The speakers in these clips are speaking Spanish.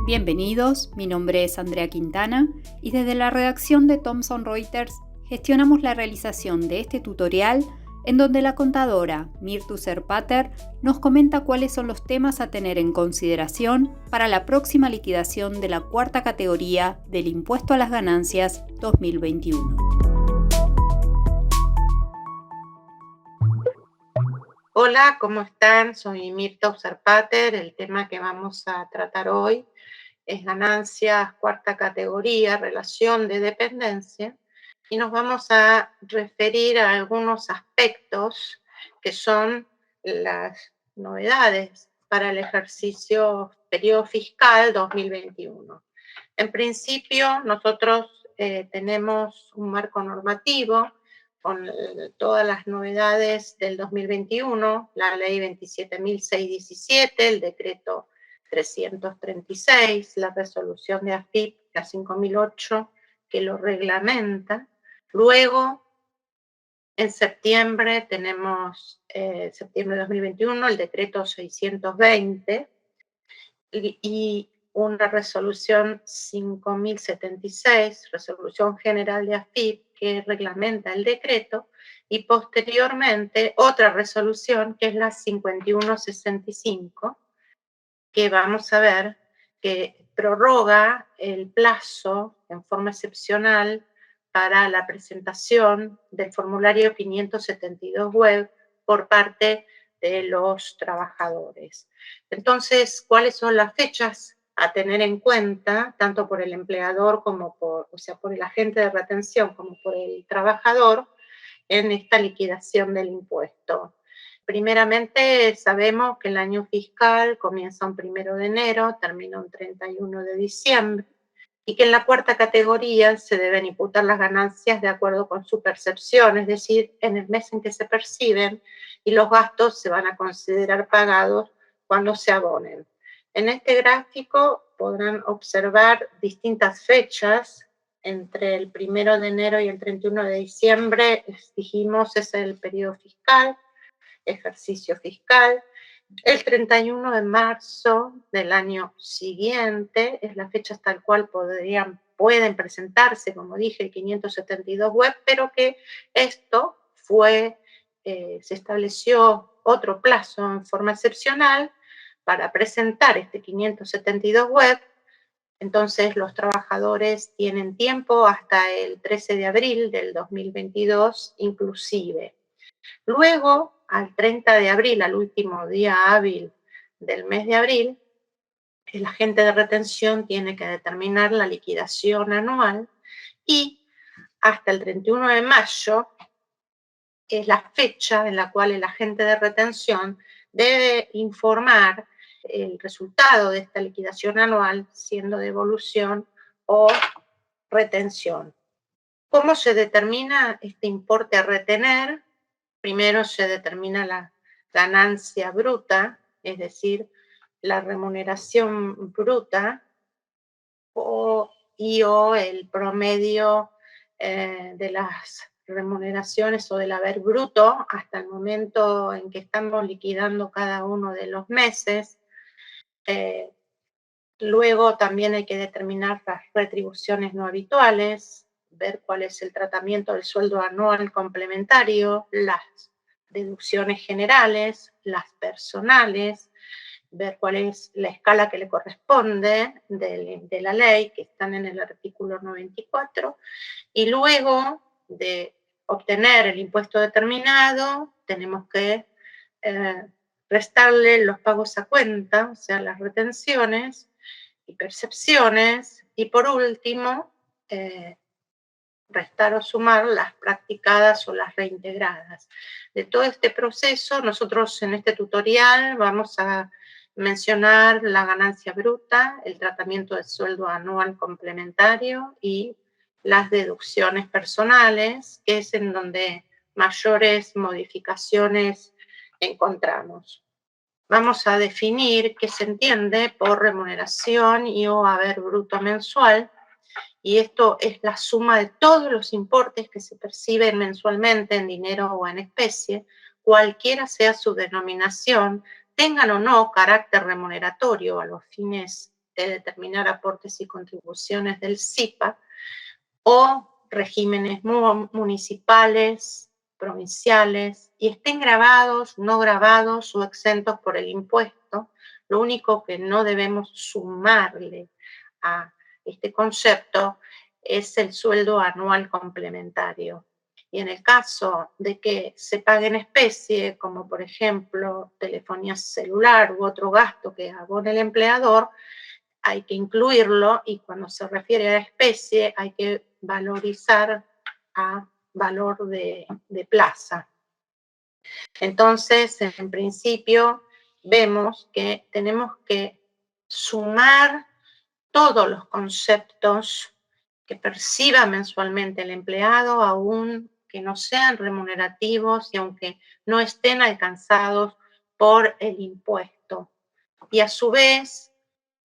Bienvenidos, mi nombre es Andrea Quintana y desde la redacción de Thomson Reuters gestionamos la realización de este tutorial en donde la contadora Mirtu Serpater nos comenta cuáles son los temas a tener en consideración para la próxima liquidación de la cuarta categoría del Impuesto a las Ganancias 2021. Hola, ¿cómo están? Soy Mirtu Serpater. El tema que vamos a tratar hoy es ganancias, cuarta categoría, relación de dependencia, y nos vamos a referir a algunos aspectos que son las novedades para el ejercicio periodo fiscal 2021. En principio, nosotros tenemos un marco normativo con todas las novedades del 2021, la ley 27.617, el decreto 336, la resolución de AFIP, la 5008, que lo reglamenta. Luego, en septiembre tenemos, septiembre de 2021, el decreto 620 y una resolución 5076, resolución general de AFIP, que reglamenta el decreto, y posteriormente otra resolución que es la 5165, que vamos a ver que prorroga el plazo en forma excepcional para la presentación del formulario 572 web por parte de los trabajadores. Entonces, ¿cuáles son las fechas a tener en cuenta, tanto por el empleador como por el agente de retención como por el trabajador, en esta liquidación del impuesto? Primeramente, sabemos que el año fiscal comienza un 1 de enero, termina un 31 de diciembre, y que en la cuarta categoría se deben imputar las ganancias de acuerdo con su percepción, es decir, en el mes en que se perciben, y los gastos se van a considerar pagados cuando se abonen. En este gráfico podrán observar distintas fechas. Entre el 1 de enero y el 31 de diciembre, dijimos, es el periodo fiscal, ejercicio fiscal. El 31 de marzo del año siguiente es la fecha hasta la cual pueden presentarse, como dije, el 572 web, pero que esto se estableció otro plazo en forma excepcional para presentar este 572 web. Entonces los trabajadores tienen tiempo hasta el 13 de abril del 2022 inclusive. Luego, al 30 de abril, al último día hábil del mes de abril, el agente de retención tiene que determinar la liquidación anual, y hasta el 31 de mayo es la fecha en la cual el agente de retención debe informar el resultado de esta liquidación anual, siendo devolución o retención. ¿Cómo se determina este importe a retener? Primero se determina la ganancia bruta, es decir, la remuneración bruta, o el promedio de las remuneraciones o del haber bruto hasta el momento en que estamos liquidando cada uno de los meses. Luego también hay que determinar las retribuciones no habituales, ver cuál es el tratamiento del sueldo anual complementario, las deducciones generales, las personales, ver cuál es la escala que le corresponde de la ley, que están en el artículo 94, y luego de obtener el impuesto determinado, tenemos que restarle los pagos a cuenta, o sea, las retenciones y percepciones, y por último, restar o sumar las practicadas o las reintegradas. De todo este proceso, nosotros en este tutorial vamos a mencionar la ganancia bruta, el tratamiento del sueldo anual complementario y las deducciones personales, que es en donde mayores modificaciones encontramos. Vamos a definir qué se entiende por remuneración o haber bruto mensual, y esto es la suma de todos los importes que se perciben mensualmente en dinero o en especie, cualquiera sea su denominación, tengan o no carácter remuneratorio a los fines permite determinar aportes y contribuciones del SIPA, o regímenes municipales, provinciales, y estén grabados, no grabados o exentos por el impuesto. Lo único que no debemos sumarle a este concepto es el sueldo anual complementario. Y en el caso de que se pague en especie, como por ejemplo telefonía celular u otro gasto que abone el empleador, hay que incluirlo, y cuando se refiere a especie hay que valorizar a valor de plaza. Entonces, en principio, vemos que tenemos que sumar todos los conceptos que perciba mensualmente el empleado, aun que no sean remunerativos y aunque no estén alcanzados por el impuesto. Y a su vez,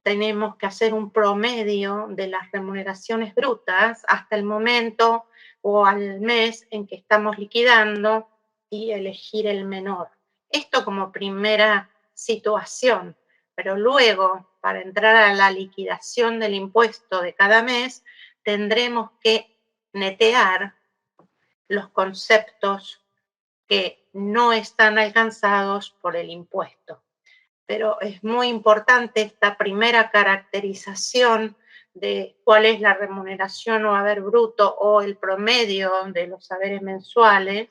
tenemos que hacer un promedio de las remuneraciones brutas hasta el momento o al mes en que estamos liquidando y elegir el menor. Esto como primera situación, pero luego, para entrar a la liquidación del impuesto de cada mes, tendremos que netear los conceptos que no están alcanzados por el impuesto. Pero es muy importante esta primera caracterización de cuál es la remuneración o haber bruto o el promedio de los haberes mensuales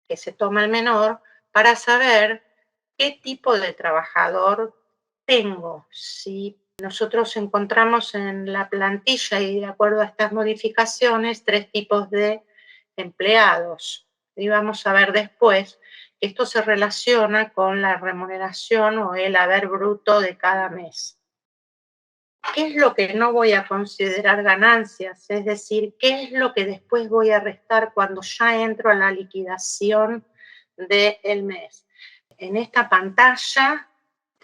que se toma el menor, para saber qué tipo de trabajador tengo. Si nosotros encontramos en la plantilla, y de acuerdo a estas modificaciones, 3 tipos de empleados. Y vamos a ver después que esto se relaciona con la remuneración o el haber bruto de cada mes. ¿Qué es lo que no voy a considerar ganancias? Es decir, ¿qué es lo que después voy a restar cuando ya entro a la liquidación del mes? En esta pantalla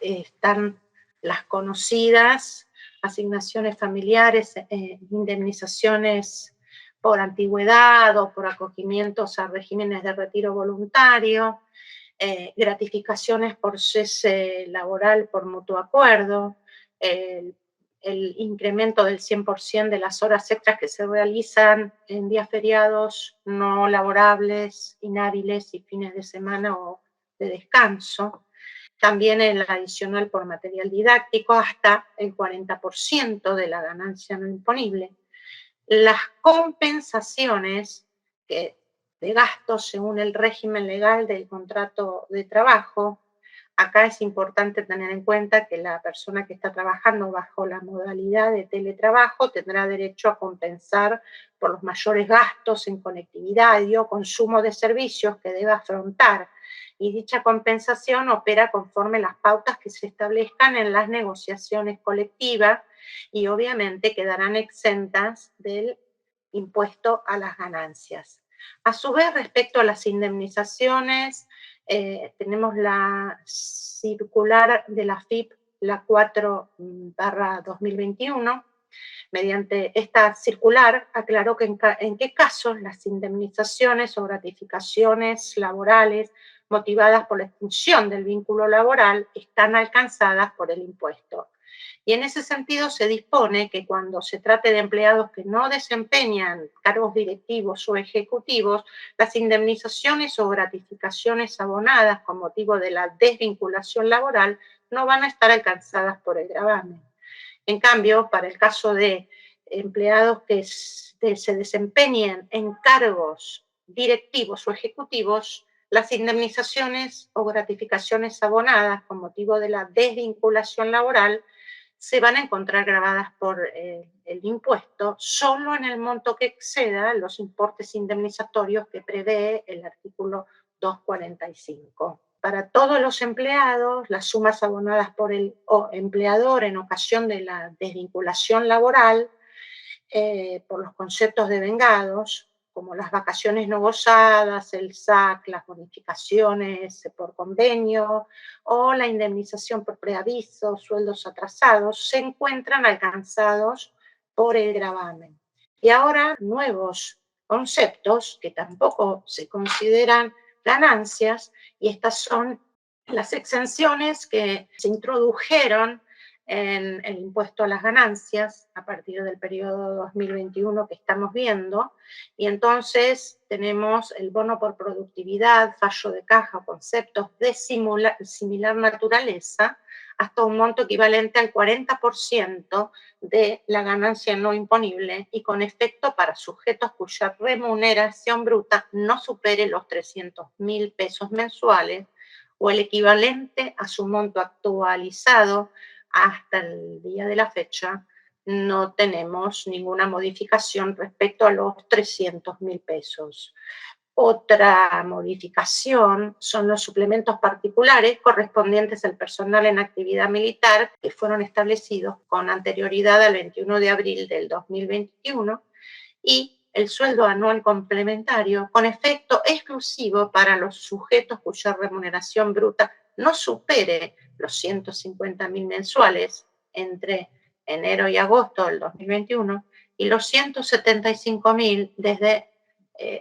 están las conocidas asignaciones familiares, indemnizaciones por antigüedad o por acogimientos a regímenes de retiro voluntario, gratificaciones por cese laboral por mutuo acuerdo, el incremento del 100% de las horas extras que se realizan en días feriados no laborables, inhábiles y fines de semana o de descanso. También el adicional por material didáctico hasta el 40% de la ganancia no imponible. Las compensaciones de gastos según el régimen legal del contrato de trabajo. Acá es importante tener en cuenta que la persona que está trabajando bajo la modalidad de teletrabajo tendrá derecho a compensar por los mayores gastos en conectividad y o consumo de servicios que deba afrontar, y dicha compensación opera conforme las pautas que se establezcan en las negociaciones colectivas y obviamente quedarán exentas del impuesto a las ganancias. A su vez, respecto a las indemnizaciones, tenemos la circular de la FIP, la 4/2021. Mediante esta circular aclaró que en qué casos las indemnizaciones o gratificaciones laborales motivadas por la extinción del vínculo laboral están alcanzadas por el impuesto. Y en ese sentido se dispone que cuando se trate de empleados que no desempeñan cargos directivos o ejecutivos, las indemnizaciones o gratificaciones abonadas con motivo de la desvinculación laboral no van a estar alcanzadas por el gravamen. En cambio, para el caso de empleados que se desempeñen en cargos directivos o ejecutivos, las indemnizaciones o gratificaciones abonadas con motivo de la desvinculación laboral se van a encontrar gravadas por el impuesto solo en el monto que exceda los importes indemnizatorios que prevé el artículo 245. Para todos los empleados, las sumas abonadas por el empleador en ocasión de la desvinculación laboral por los conceptos de vengados, como las vacaciones no gozadas, el SAC, las bonificaciones por convenio o la indemnización por preaviso, sueldos atrasados, se encuentran alcanzados por el gravamen. Y ahora nuevos conceptos que tampoco se consideran ganancias, y estas son las exenciones que se introdujeron en el impuesto a las ganancias a partir del periodo 2021 que estamos viendo, y entonces tenemos el bono por productividad, fallo de caja, conceptos de similar naturaleza, hasta un monto equivalente al 40% de la ganancia no imponible y con efecto para sujetos cuya remuneración bruta no supere los 300.000 pesos mensuales o el equivalente a su monto actualizado hasta el día de la fecha. No tenemos ninguna modificación respecto a los 300.000 pesos. Otra modificación son los suplementos particulares correspondientes al personal en actividad militar que fueron establecidos con anterioridad al 21 de abril del 2021 y el sueldo anual complementario con efecto exclusivo para los sujetos cuya remuneración bruta no supere los 150.000 mensuales entre enero y agosto del 2021 y los 175.000 desde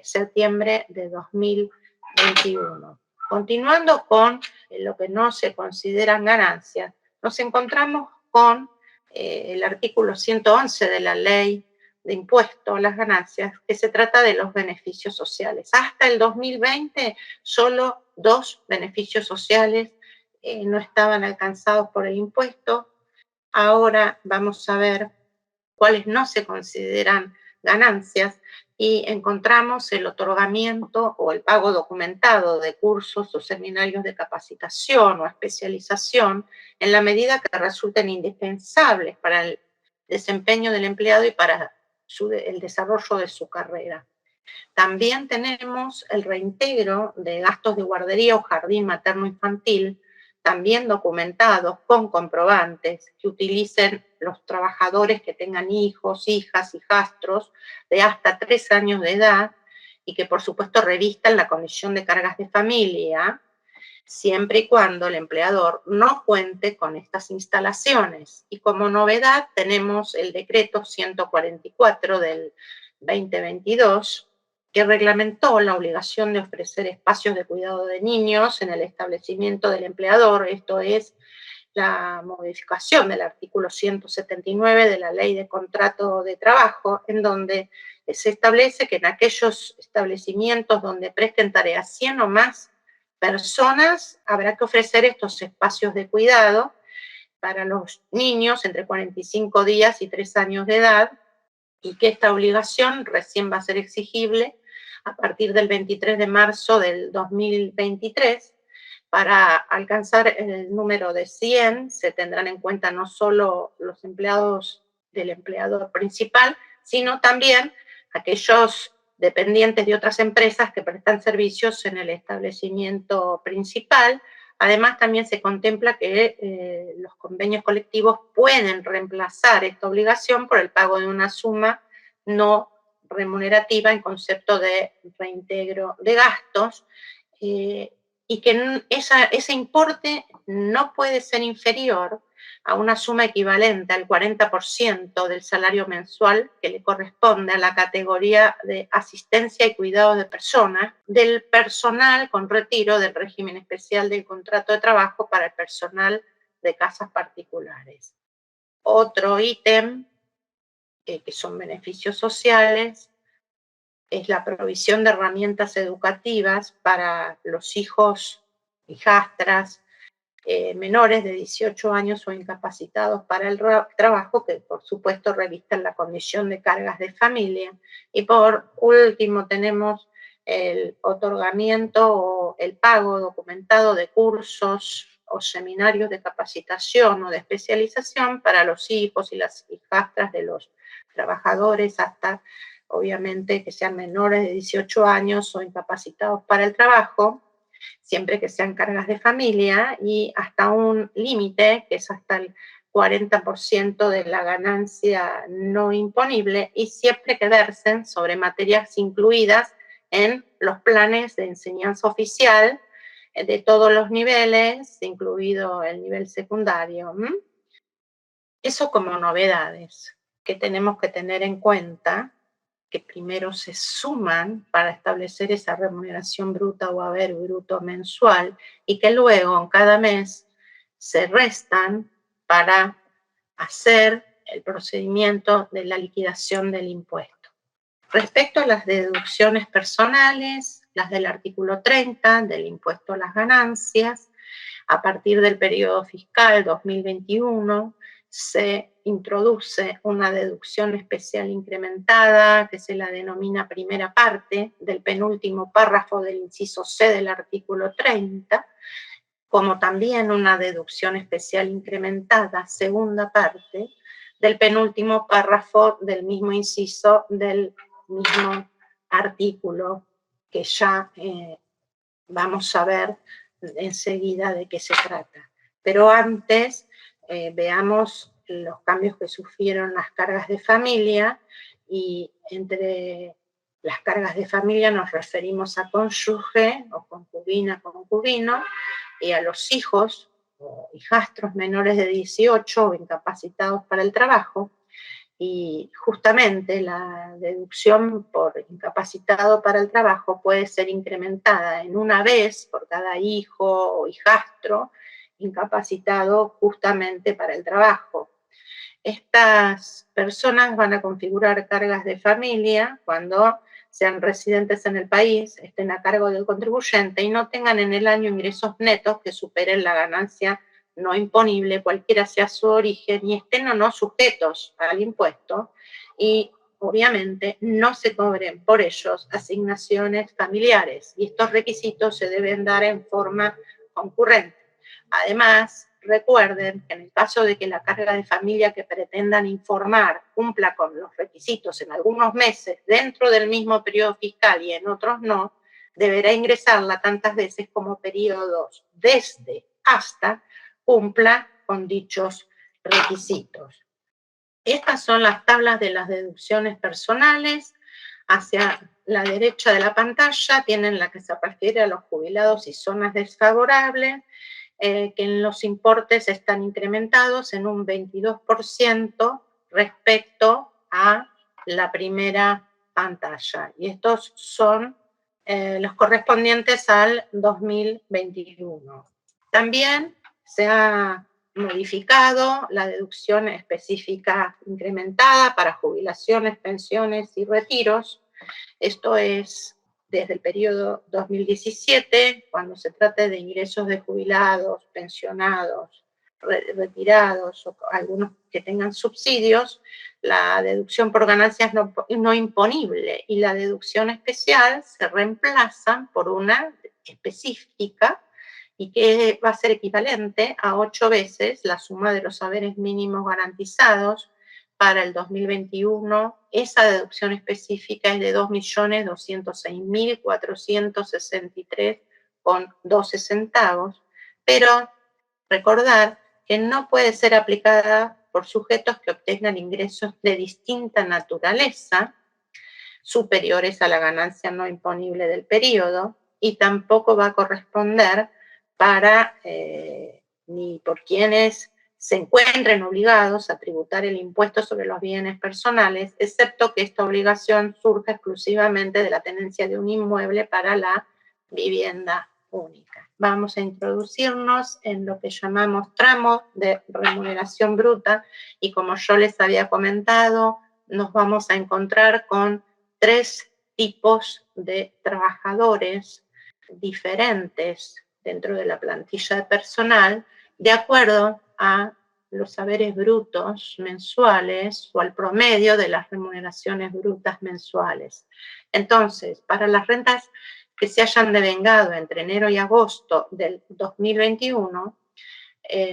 septiembre de 2021. Continuando con lo que no se consideran ganancias, nos encontramos con el artículo 111 de la ley de impuesto a las ganancias, que se trata de los beneficios sociales. Hasta el 2020, solo 2 beneficios sociales no estaban alcanzados por el impuesto. Ahora vamos a ver cuáles no se consideran ganancias y encontramos el otorgamiento o el pago documentado de cursos o seminarios de capacitación o especialización en la medida que resulten indispensables para el desempeño del empleado y para el desarrollo de su carrera. También tenemos el reintegro de gastos de guardería o jardín materno-infantil, también documentados con comprobantes que utilicen los trabajadores que tengan hijos, hijas, hijastros de hasta 3 años de edad y que por supuesto revistan la condición de cargas de familia, siempre y cuando el empleador no cuente con estas instalaciones. Y como novedad tenemos el decreto 144 del 2022, que reglamentó la obligación de ofrecer espacios de cuidado de niños en el establecimiento del empleador. Esto es la modificación del artículo 179 de la Ley de Contrato de Trabajo, en donde se establece que en aquellos establecimientos donde presten tareas 100 o más personas, habrá que ofrecer estos espacios de cuidado para los niños entre 45 días y 3 años de edad, y que esta obligación recién va a ser exigible a partir del 23 de marzo del 2023. Para alcanzar el número de 100, se tendrán en cuenta no solo los empleados del empleador principal, sino también aquellos dependientes de otras empresas que prestan servicios en el establecimiento principal. Además, también se contempla que los convenios colectivos pueden reemplazar esta obligación por el pago de una suma no remunerativa en concepto de reintegro de gastos, y que ese importe no puede ser inferior a una suma equivalente al 40% del salario mensual que le corresponde a la categoría de asistencia y cuidado de personas del personal con retiro del régimen especial del contrato de trabajo para el personal de casas particulares. Otro ítem que son beneficios sociales es la provisión de herramientas educativas para los hijos, hijastras, menores de 18 años o incapacitados para el trabajo, que por supuesto revistan la condición de cargas de familia. Y por último tenemos el otorgamiento o el pago documentado de cursos o seminarios de capacitación o de especialización para los hijos y las hijastras de los trabajadores hasta, obviamente, que sean menores de 18 años o incapacitados para el trabajo, siempre que sean cargas de familia, y hasta un límite, que es hasta el 40% de la ganancia no imponible, y siempre que versen sobre materias incluidas en los planes de enseñanza oficial de todos los niveles, incluido el nivel secundario. Eso como novedades que tenemos que tener en cuenta, que primero se suman para establecer esa remuneración bruta o haber bruto mensual, y que luego en cada mes se restan para hacer el procedimiento de la liquidación del impuesto. Respecto a las deducciones personales, las del artículo 30 del impuesto a las ganancias, a partir del periodo fiscal 2021 se introduce una deducción especial incrementada que se la denomina primera parte del penúltimo párrafo del inciso C del artículo 30, como también una deducción especial incrementada segunda parte del penúltimo párrafo del mismo inciso del mismo artículo, que ya vamos a ver enseguida de qué se trata. Pero antes veamos los cambios que sufrieron las cargas de familia, y entre las cargas de familia nos referimos a cónyuge o concubina, concubino, y a los hijos o hijastros menores de 18 o incapacitados para el trabajo. Y justamente la deducción por incapacitado para el trabajo puede ser incrementada en una vez por cada hijo o hijastro incapacitado justamente para el trabajo. Estas personas van a configurar cargas de familia cuando sean residentes en el país, estén a cargo del contribuyente y no tengan en el año ingresos netos que superen la ganancia no imponible, cualquiera sea su origen, y estén o no sujetos al impuesto, y obviamente no se cobren por ellos asignaciones familiares, y estos requisitos se deben dar en forma concurrente. Además, recuerden que en el caso de que la carga de familia que pretendan informar cumpla con los requisitos en algunos meses dentro del mismo periodo fiscal y en otros no, deberá ingresarla tantas veces como periodos desde hasta cumpla con dichos requisitos. Estas son las tablas de las deducciones personales. Hacia la derecha de la pantalla tienen la que se refiere a los jubilados y zonas desfavorables, que en los importes están incrementados en un 22% respecto a la primera pantalla. Y estos son los correspondientes al 2021. También se ha modificado la deducción específica incrementada para jubilaciones, pensiones y retiros. Esto es desde el periodo 2017, cuando se trate de ingresos de jubilados, pensionados, retirados o algunos que tengan subsidios, la deducción por ganancias no imponible y la deducción especial se reemplazan por una específica, y que va a ser equivalente a 8 veces la suma de los saberes mínimos garantizados. Para el 2021, esa deducción específica es de 2.206.463,12 centavos, pero recordar que no puede ser aplicada por sujetos que obtengan ingresos de distinta naturaleza, superiores a la ganancia no imponible del periodo, y tampoco va a corresponder para ni por quienes se encuentren obligados a tributar el impuesto sobre los bienes personales, excepto que esta obligación surja exclusivamente de la tenencia de un inmueble para la vivienda única. Vamos a introducirnos en lo que llamamos tramo de remuneración bruta, y como yo les había comentado, nos vamos a encontrar con 3 tipos de trabajadores diferentes dentro de la plantilla de personal, de acuerdo a los saberes brutos mensuales o al promedio de las remuneraciones brutas mensuales. Entonces, para las rentas que se hayan devengado entre enero y agosto del 2021,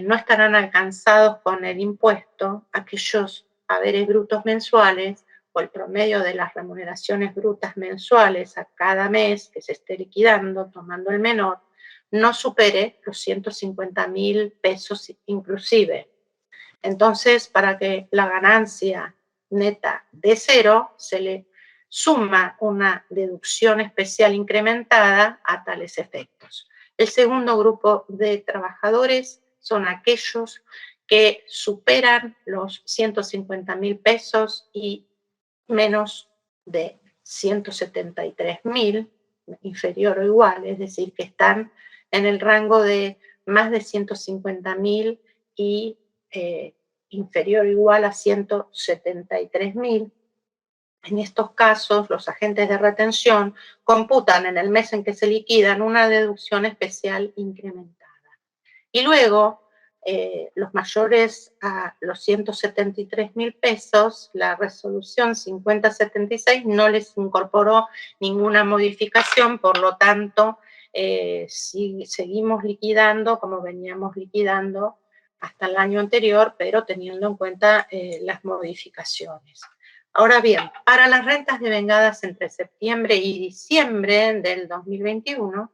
no estarán alcanzados con el impuesto aquellos haberes brutos mensuales o el promedio de las remuneraciones brutas mensuales a cada mes que se esté liquidando, tomando el menor, no supere los 150.000 pesos inclusive. Entonces, para que la ganancia neta de cero, se le suma una deducción especial incrementada a tales efectos. El segundo grupo de trabajadores son aquellos que superan los 150.000 pesos y menos de 173.000, inferior o igual, es decir, que están en el rango de más de 150.000 y inferior o igual a 173.000. En estos casos, los agentes de retención computan en el mes en que se liquidan una deducción especial incrementada. Y luego, los mayores a los 173.000 pesos, la resolución 5076 no les incorporó ninguna modificación, por lo tanto, seguimos liquidando como veníamos liquidando hasta el año anterior, pero teniendo en cuenta las modificaciones. Ahora bien, para las rentas devengadas entre septiembre y diciembre del 2021,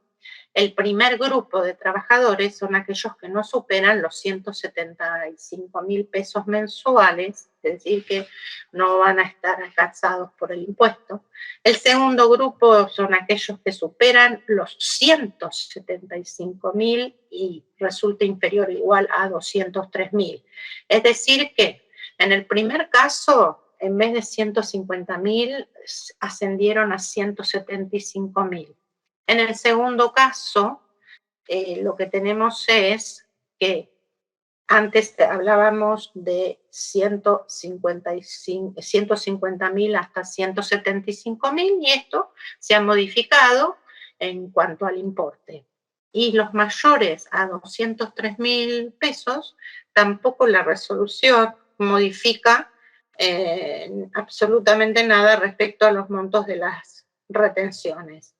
el primer grupo de trabajadores son aquellos que no superan los 175.000 pesos mensuales, es decir, que no van a estar alcanzados por el impuesto. El segundo grupo son aquellos que superan los 175.000 y resulta inferior o igual a 203.000. Es decir, que en el primer caso, en vez de 150.000, ascendieron a 175.000. En el segundo caso, lo que tenemos es que antes hablábamos de 150.000 hasta 175.000 y esto se ha modificado en cuanto al importe. Y los mayores a 203.000 pesos, tampoco la resolución modifica absolutamente nada respecto a los montos de las retenciones.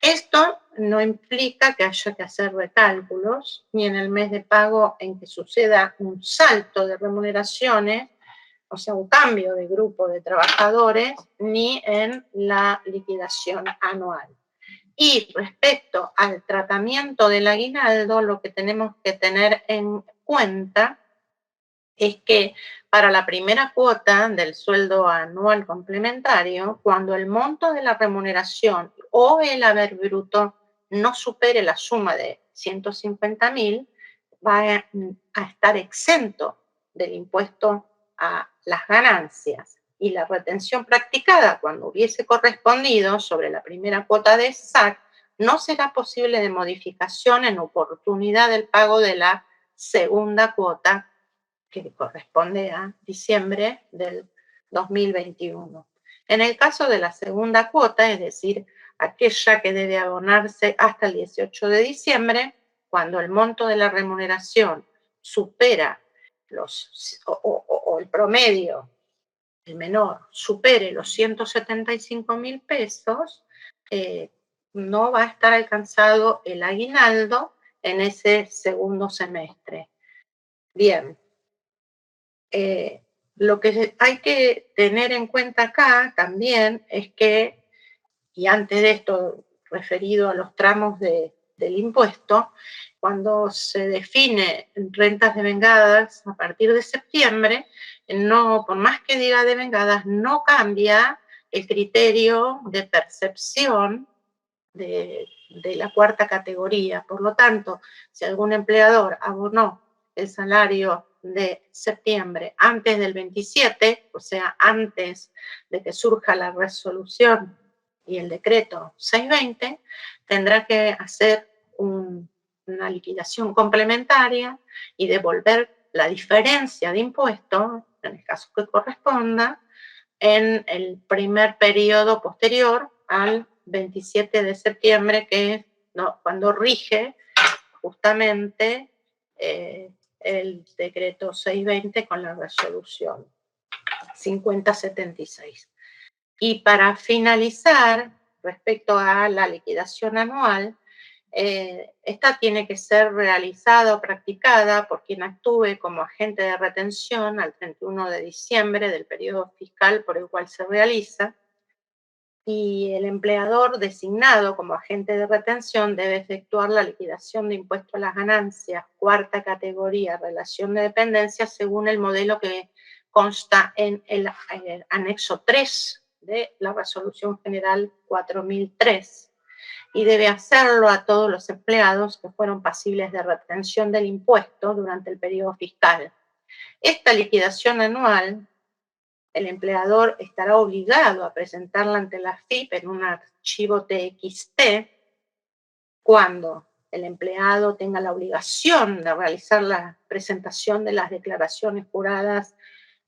Esto no implica que haya que hacer recálculos, ni en el mes de pago en que suceda un salto de remuneraciones, o sea, un cambio de grupo de trabajadores, ni en la liquidación anual. Y respecto al tratamiento del aguinaldo, lo que tenemos que tener en cuenta es que para la primera cuota del sueldo anual complementario, cuando el monto de la remuneración o el haber bruto no supere la suma de 150.000, va a estar exento del impuesto a las ganancias. Y la retención practicada cuando hubiese correspondido sobre la primera cuota de SAC no será posible de modificación en oportunidad del pago de la segunda cuota que corresponde a diciembre del 2021. En el caso de la segunda cuota, es decir, aquella que debe abonarse hasta el 18 de diciembre, cuando el monto de la remuneración supera o el promedio, el menor, supere los 175.000 pesos, no va a estar alcanzado el aguinaldo en ese segundo semestre. Bien. Lo que hay que tener en cuenta acá también es que, y antes de esto referido a los tramos del impuesto, cuando se define rentas devengadas a partir de septiembre, no, por más que diga devengadas, no cambia el criterio de percepción de la cuarta categoría. Por lo tanto, si algún empleador abonó el salario de septiembre antes del 27, o sea, antes de que surja la resolución y el decreto 620, tendrá que hacer una liquidación complementaria y devolver la diferencia de impuesto, en el caso que corresponda, en el primer periodo posterior al 27 de septiembre, que es cuando rige justamente el decreto 620 con la resolución 5076. Y para finalizar, respecto a la liquidación anual, esta tiene que ser realizada o practicada por quien actúe como agente de retención al 31 de diciembre del periodo fiscal por el cual se realiza, y el empleador designado como agente de retención debe efectuar la liquidación de impuesto a las ganancias, cuarta categoría, relación de dependencia, según el modelo que consta en el anexo 3 de la Resolución General 4003, y debe hacerlo a todos los empleados que fueron pasibles de retención del impuesto durante el periodo fiscal. Esta liquidación anual, el empleador estará obligado a presentarla ante la FIP en un archivo TXT cuando el empleado tenga la obligación de realizar la presentación de las declaraciones juradas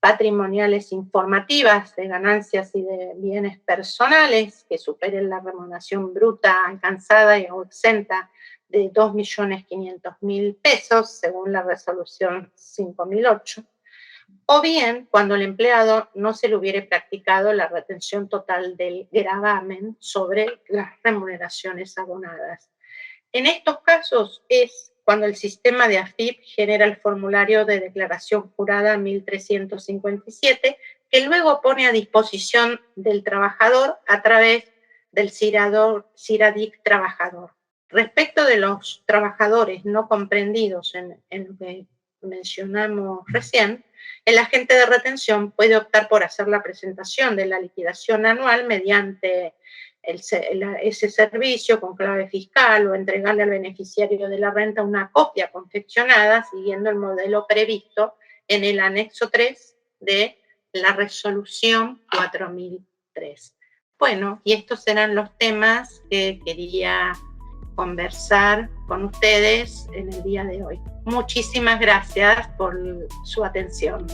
patrimoniales informativas de ganancias y de bienes personales que superen la remuneración bruta alcanzada o exenta de 2.500.000 pesos, según la resolución 5008, o bien cuando el empleado no se le hubiere practicado la retención total del gravamen sobre las remuneraciones abonadas. En estos casos es cuando el sistema de AFIP genera el formulario de declaración jurada 1357, que luego pone a disposición del trabajador a través del CIRADIC trabajador. Respecto de los trabajadores no comprendidos en lo que mencionamos recién, el agente de retención puede optar por hacer la presentación de la liquidación anual mediante ese servicio con clave fiscal o entregarle al beneficiario de la renta una copia confeccionada siguiendo el modelo previsto en el anexo 3 de la resolución 4003. Bueno, y estos eran los temas que quería conversar con ustedes en el día de hoy. Muchísimas gracias por su atención.